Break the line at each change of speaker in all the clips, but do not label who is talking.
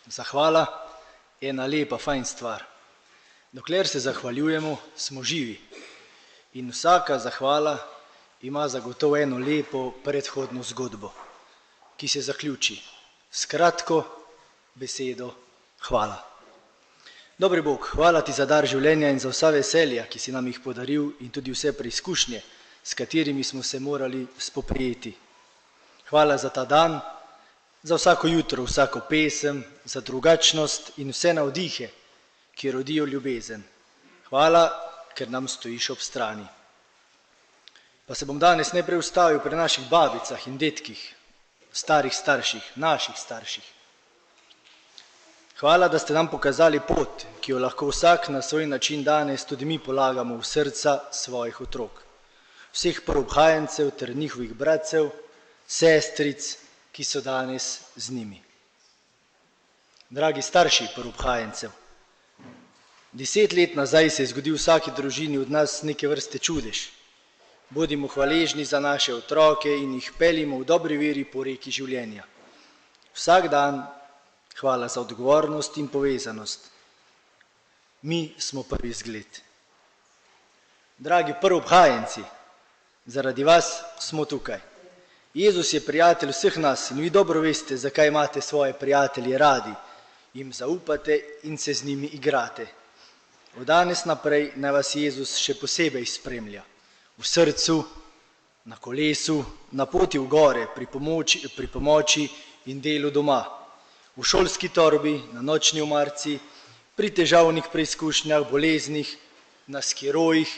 Zahvala je ena lepa, fajn stvar. Dokler se zahvaljujemo, smo živi. In vsaka zahvala ima zagotovo eno lepo predhodno zgodbo, ki se zaključi s kratko besedo hvala. Dobri Bog, hvala ti za dar življenja in za vsa veselja, ki si nam jih podaril, in tudi vse preizkušnje, s katerimi smo se morali spoprijeti. Hvala za ta dan, za vsako jutro, vsako pesem, za drugačnost in vse navdihe, ki rodijo ljubezen. Hvala, ker nam stojiš ob strani. Pa se bom danes najprej ustavil pri naših babicah in detkih, starih starših, naših starših. Hvala, da ste nam pokazali pot, ki jo lahko vsak na svoj način danes tudi mi polagamo v srca svojih otrok. Vseh prvobhajencev ter njihovih bratcev, sestric, ki so danes z njimi. Dragi starši prvobhajencev, 10 let nazaj se je zgodil vsaki družini od nas neke vrste čudež. Bodimo hvaležni za naše otroke in jih peljimo v dobri veri po reki življenja. Vsak dan hvala za odgovornost in povezanost. Mi smo prvi zgled. Dragi prvobhajenci, zaradi vas smo tukaj. Jezus je prijatelj vseh nas in vi dobro veste, zakaj imate svoje prijatelje radi. Jim zaupate in se z njimi igrate. Od danes naprej naj vas Jezus še posebej spremlja. V srcu, na kolesu, na poti v gore, pri pomoči in delu doma. V šolski torbi, na nočni omarici, pri težavnih preizkušnjah, boleznih, na skirojih,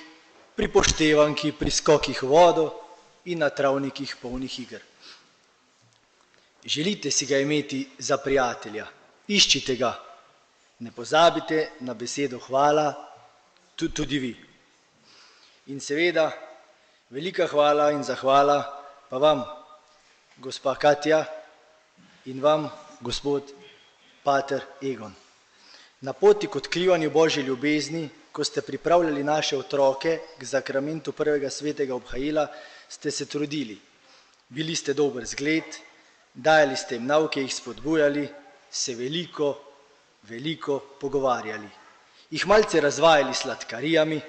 pri poštevanki, pri skokih v vodo in na travnikih polnih iger. Želite si ga imeti za prijatelja, iščite ga. Ne pozabite na besedo hvala, tudi vi. In seveda, velika hvala in zahvala pa vam, gospa Katja, in vam, gospod pater Egon. Na poti k odkrivanju Božje ljubezni, ko ste pripravljali naše otroke k zakramentu prvega svetega obhajila, ste se trudili. Bili ste dober zgled, dajali ste jim nauke, jih spodbujali, se veliko pogovarjali. Jih malce razvajali s sladkarijami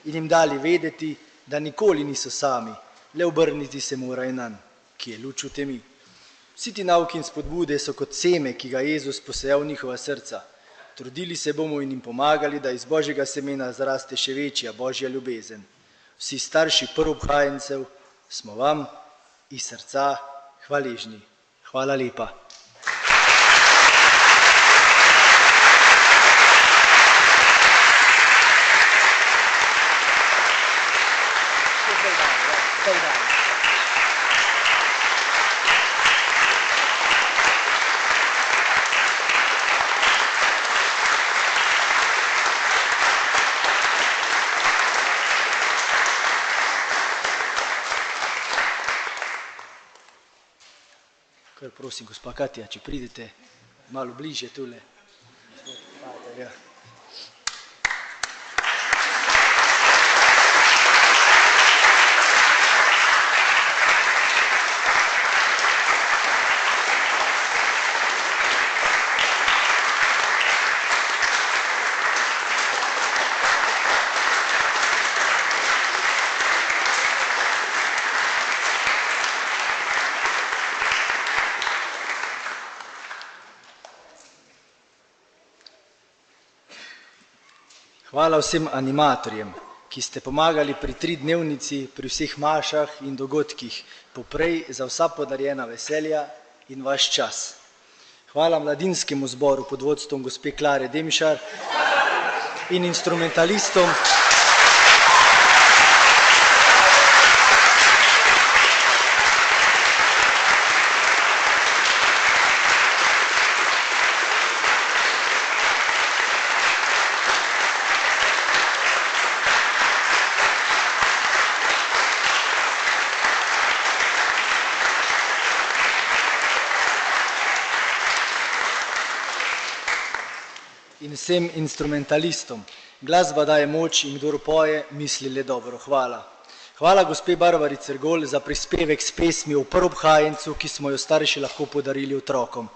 in jim dali vedeti, da nikoli niso sami, le obrniti se morajo nanj, ki je luč v temi. Vsi ti nauki in spodbude so kot seme, ki ga Jezus posejal v njihova srca. Trudili se bomo in jim pomagali, da iz Božjega semena zraste še večja Božja ljubezen. Vsi starši prvobhajencev smo vam iz srca hvaležni. Hvala lepa. Kar prosim, gospa Katja, če pridete malo bliže tule. Ja. Hvala vsem animatorjem, ki ste pomagali pri 3-dnevnici, pri vseh mašah in dogodkih, poprej za vsa podarjena veselja in vaš čas. Hvala mladinskemu zboru pod vodstvom gospe Klare Demšar in instrumentalistom, in vsem instrumentalistom. Glasba daje moč in kdor poje, misli le dobro. Hvala. Hvala gospe Barbari Cergol za prispevek s pesmi o prvobhajencu, ki smo jo starši lahko podarili otrokom.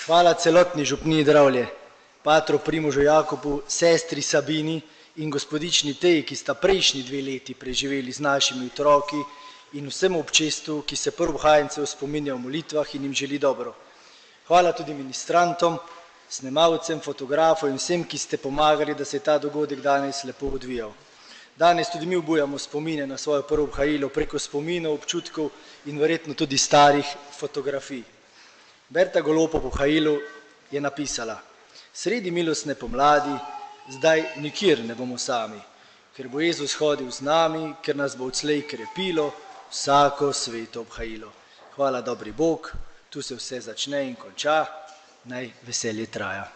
Hvala celotni župniji Dravlje, patru Primožu Jakobu, sestri Sabini in gospodični Teji, ki sta prejšnji 2 leti preživeli z našimi otroki, in vsemu občestvu, ki se prvobhajencev spominja v molitvah in jim želi dobro. Hvala tudi ministrantom, snemalcem, fotografom in vsem, ki ste pomagali, da se je ta dogodek danes lepo odvijal. Danes tudi mi obujamo spomine na svojo prvo obhajilo preko spominov, občutkov in verjetno tudi starih fotografij. Berta Golob po obhajilu je napisala: sredi milostne pomladi, zdaj nikjer ne bomo sami, ker bo Jezus hodil z nami, ker nas bo odslej krepilo vsako sveto obhajilo. Hvala dobri Bog, tu se vse začne in konča, naj veselje traja.